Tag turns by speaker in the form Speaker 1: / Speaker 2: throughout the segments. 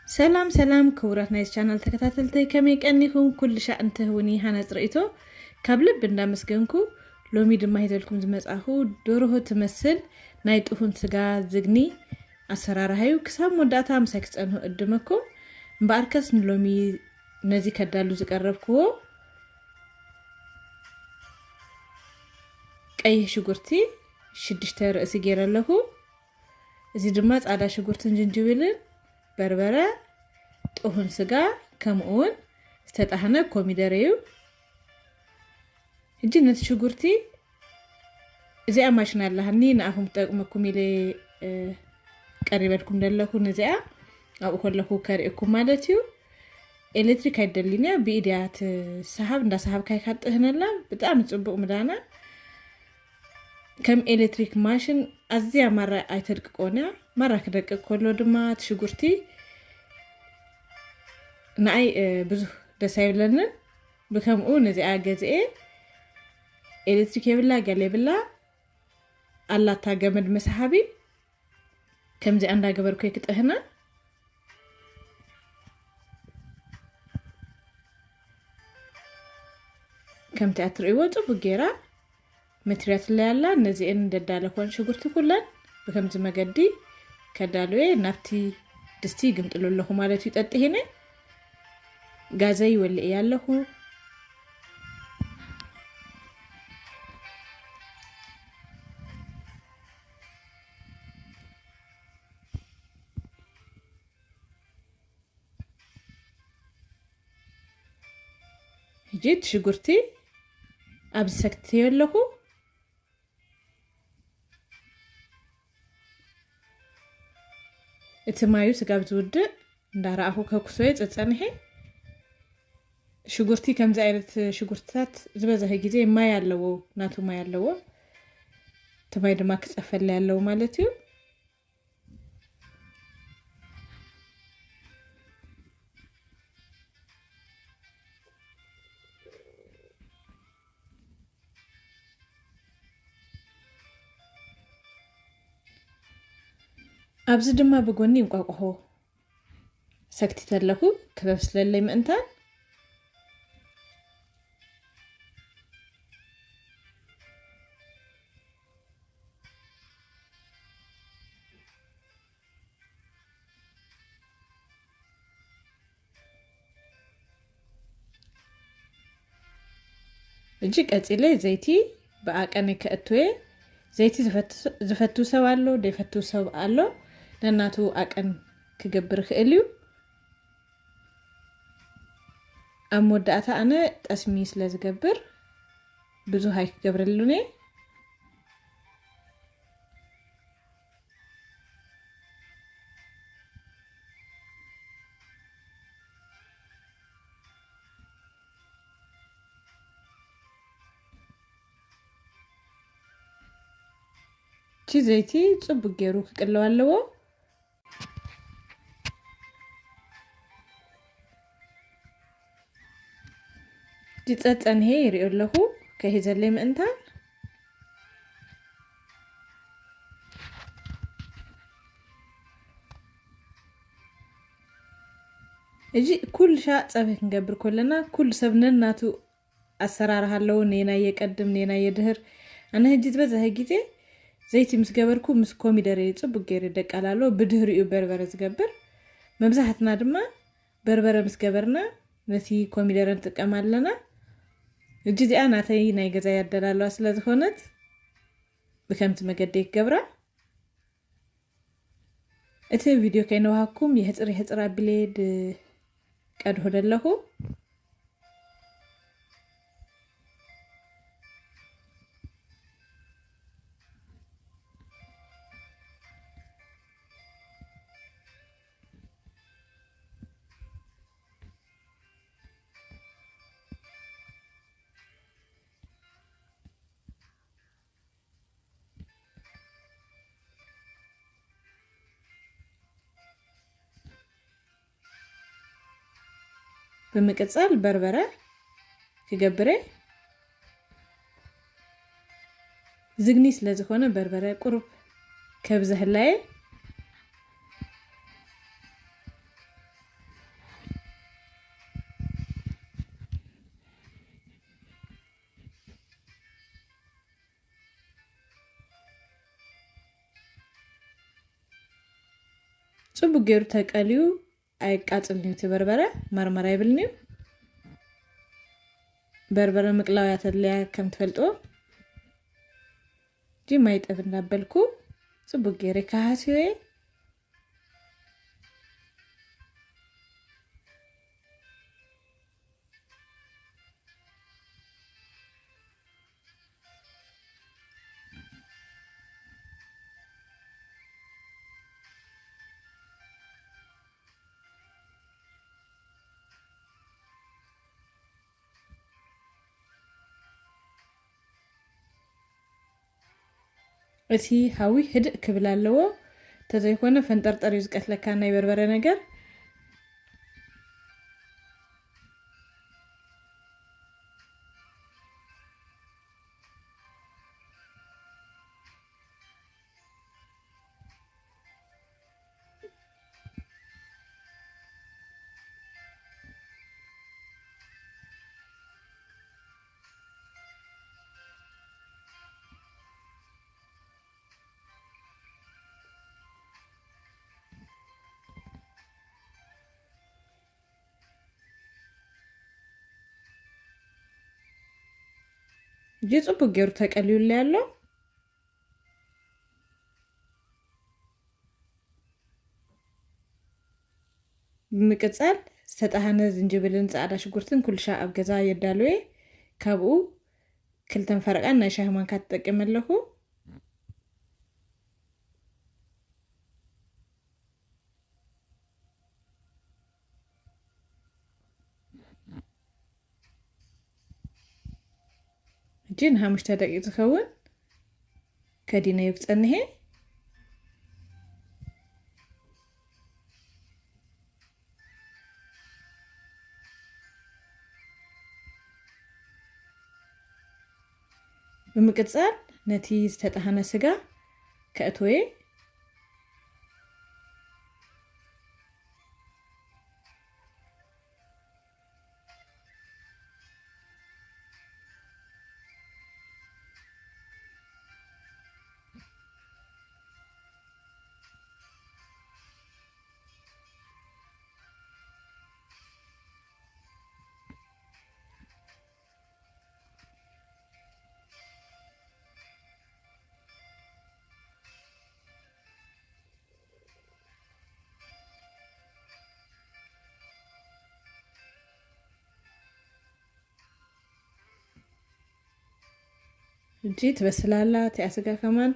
Speaker 1: سلام سلام كورات نايس channel تكتاتلتي كمي كأنكم كل شيء أنت هوني هنا تريته كابل بندمس جنكو لومي دم هيدلكم زمز أخو دوره تمثل نايت أهون سجا زجني أسرار هايو كسام مدة مسكت أنه قدمكم باركس لومي نزي كدالو زقربكو أي شجرتي شدشتر رأسي جير له زي دمات على شجرتن جنجبيلن بربرة طهون سجا كمون استطحنا كوميدريو هجي شجرتي زي أماشنا اللهني نأهم تقومكم إلى قريبكم دلكم زي أو كلكم كارئكم مالتيو إلكتريك هيدلينا بإيديات سحاب ندا سحاب كاي خط هنا لا بتأمن صبق مدانا كم إلكتريك ماشين أزيا مرة أيتركونا مرة كدك كله دما تشجرتي ناي بزو دسايب لنا بكم أون زي أجزاء إلكتريك يبلا قلي بلا الله تاجمد مسحابي كم زي أندا قبر كيكت هنا كم تأثر إيواتو بجيرة متريات الليالة نزي إن دالكوان شجرتي كلن بكم زي ما قدي كدالوي نفتي دستي قمت له له مالتي تأتهني غازي ولا يالله جيت شجرتي أبسكتي له اتمايو سقاب زود دارأهو كوكسويت اتسانهي شجرتي كم زائرت شجرتات زبزة هجيزي ما يالو ناتو ما يالو تمايد ماكس أفل يالو مالتيو أبز دما بقوني مقاقهو سكتي تلهو كبابس للي مأنتان እጅግ አጽሌ ዘይቲ በአቀኔ ከእቶዬ ዘይቲ ዝፈቱ ሰብ አሎ ደይፈቱ ሰብ አሎ ለናቱ አቀን ክገብር ክእልዩ አሞዳታ አነ ጠስሚ ስለዝገብር ብዙ ሃይ ክገብርሉኔ ቺ ዘይቲ ጽቡቅ ገይሩ ክቅለው አለዎ ዲጸጸን ሄ ይሪኦለሁ ከሄዘለይ ምእንታን እጂ ኩል ሻ ጸበክ እንገብር ኮለና ኩል ሰብነን ናቱ አሰራራህ አለው ኔና የቀድም ኔና የድህር አነ ህጅት በዛ ጊዜ زيتي مسجبركو مسكومي دري صبغ غير دقالالو بدهريو بربره ዝገብር መብዛሕትና ድማ በርበረ መስገበርና ነቲ ኮሚደረን ተቀማለና እጂ ዚኣ ናተይ ናይ ገዛ ያደላሉ ስለዝኾነት በከምት መገደ ይገብራ እቲ ቪዲዮ ከይነዋኩም የህጽር አብሌድ ቀድሆ ደለኹ በመቀጸል በርበረ ክገብረ ዝግኒ ስለዝኾነ በርበረ ቁሩብ ከብዘህላይ ጽቡቅ ገይሩ ተቀልዩ ኣይቃጽልኒ በርበረ መርመራ ይብልኒ በርበረ ምቅላው ያተለያ ከም ትፈልጦ ጂ ማይጠብ እናበልኩ ጽቡቅ ገይረ ካሃሲዌ እቲ ሃዊ ህድእ ክብል ኣለዎ ተዘይኮነ ፈንጠርጠር ይዝቀትለካ ናይ በርበረ ነገር ጂ ጽቡቅ ገይሩ ተቀልዩላ ያለው ብምቅጻል ዝተጣሃነ ዝንጅብልን ጻዕዳ ሽጉርትን ኩልሻ ኣብ ገዛ የዳልዌ ካብኡ ክልተን ፈረቃን ናይ ሻሂ ማንካ ተጠቅም ኣለኹ ጂን 5 ደቂቃ ዝኸውን ከዲነ ይክጸንሄ ብምቅጻል ነቲ ዝተጣሃነ ስጋ ከእትዌ جيت بس لا تأسقى كمان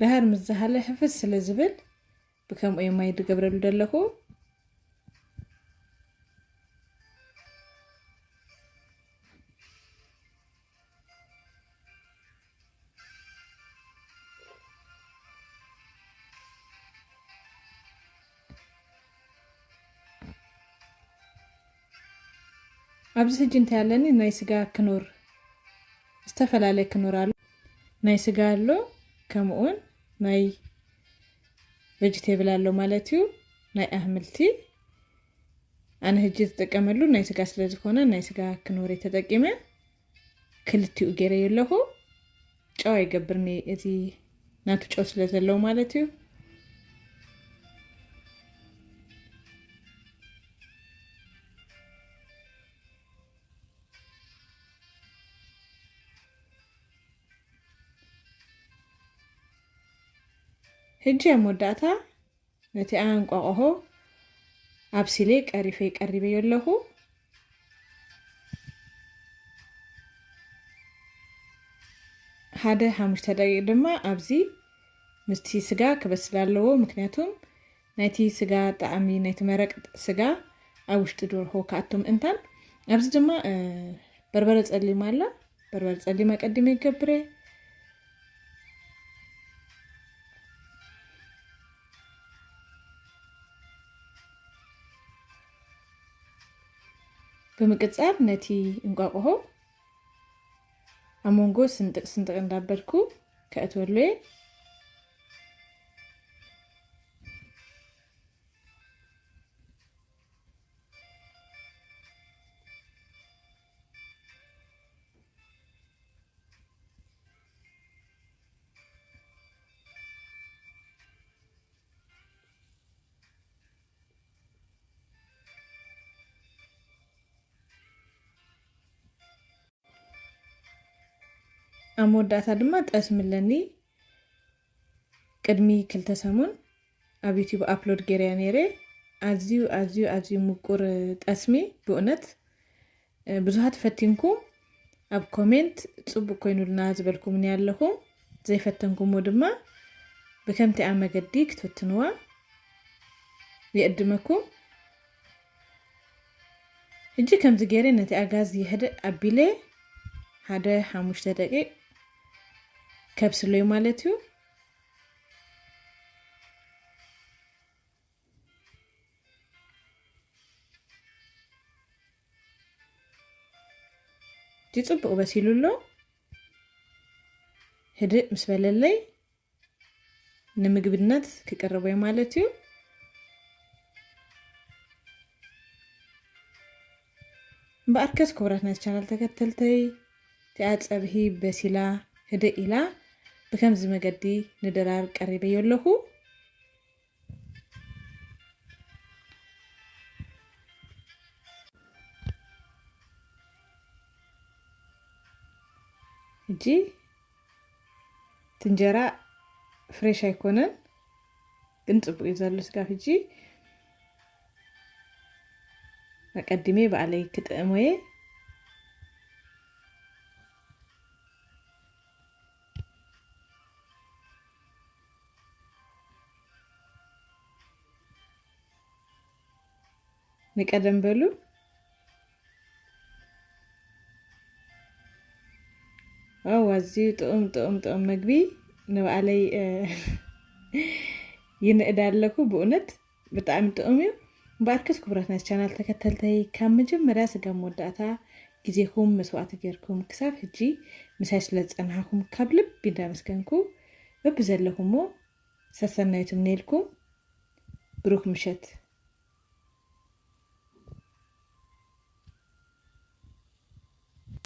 Speaker 1: لهار مزهله حفظ سلزبل بكم أي ما يدقبرلو دلخو ኣብዚ ሕጂ እንታይ ኣለኒ ናይ ስጋ ክኑር ዝተፈላለዩ ክኑር ኣሎ ናይ ስጋ ኣሎ ከምኡን ናይ ቬጂቴብል ኣሎ ማለት እዩ ናይ ኣሕምልቲ ኣነ ሕጂ ዝጥቀመሉ ናይ ስጋ ስለ ዝኾነ ናይ ስጋ ክኑር ተጠቂመ ክልቲኡ ገይረ ኣለኹ ጨው ይገብርኒ እዚ ናቱ ጨው ስለ ዘለዎ ማለት እዩ ሕጂ አሞዳታ ነቲ አንቋቆሆ አብሲሌ ቀሪቤ የለሁ ሓደ 5 ደቂቃ ድማ ኣብዚ ምስቲ ስጋ ክበስላለዎ ምክንያቱም ናይቲ ስጋ ጣዕሚ ናይቲ መረቅ ስጋ ኣብ ውሽጢ ደርሆ ካኣቶም እንታን ኣብዚ ድማ በርበረ ጸሊም አለ በርበረ ጸሊም ቀድሜ ይገብረ በመቀጻል ነቲ እንቋቆሆ ኣሞንጎ ስንጥቅ እንዳበልኩ ከእትወልየ ኣመወዳእታ ድማ ጠስምለኒ ቅድሚ 2 ሰሙን ኣብ ዩቲዩብ ኣፕሎድ ገይርያ ነይረ ኣዝዩ ምቁር ጠስሚ ብእውነት ብዙሓት ፈቲንኩም ኣብ ኮሜንት ፅቡቅ ኮይኑልና ዝበልኩምኒ ኣለኹም ዘይፈተንኩምዎ ድማ ብከምቲኣ መገዲ ክትፍትንዋ ይዕድመኩም ሕጂ ከምዚ ገይረ ነቲ ኣጋዝ ይሕድእ ኣቢለ 1-5 ደቂቕ ከብስለዩ ማለት እዩ ፅቡቅ በሲሉሎ ህድእ ምስ በለለይ ንምግብነት ክቀርበዩ ማለት እዩ በኣርከስ ክብራት ናት ቻናል ተከተልተይ ተኣፀብሂ በሲላ ህድእ ኢላ ብከምዚ መገዲ ንደራር ቀሪበዮ ኣለኹ ሕጂ ትንጀራ ፍሬሽ ኣይኮነን ግን ፅቡቅ እዩ ዘሎ ስጋ ሕጂ ኣቀድሜ ባዕለይ ክጥዕመየ ንቀደም በሉ ኣዝዩ ጥዑም መግቢ ንባዕለይ ይንእዳ ኣለኩ ብእውነት ብጣዕሚ ጥዑም እዩ በኣርከስ ክብራት ናት ቻናል ተከተልተይ ካብ መጀመርያ ስጋ መወዳእታ ግዜኩም መስዋዕቲ ጌርኩም ክሳብ ሕጂ ምሳይ ስለ ዝፀናሕኩም ካብ ልቢ እንዳመስገንኩ በቢ ዘለኹሞ ሰሰናይቱም ነልኩም ብሩክ ምሸት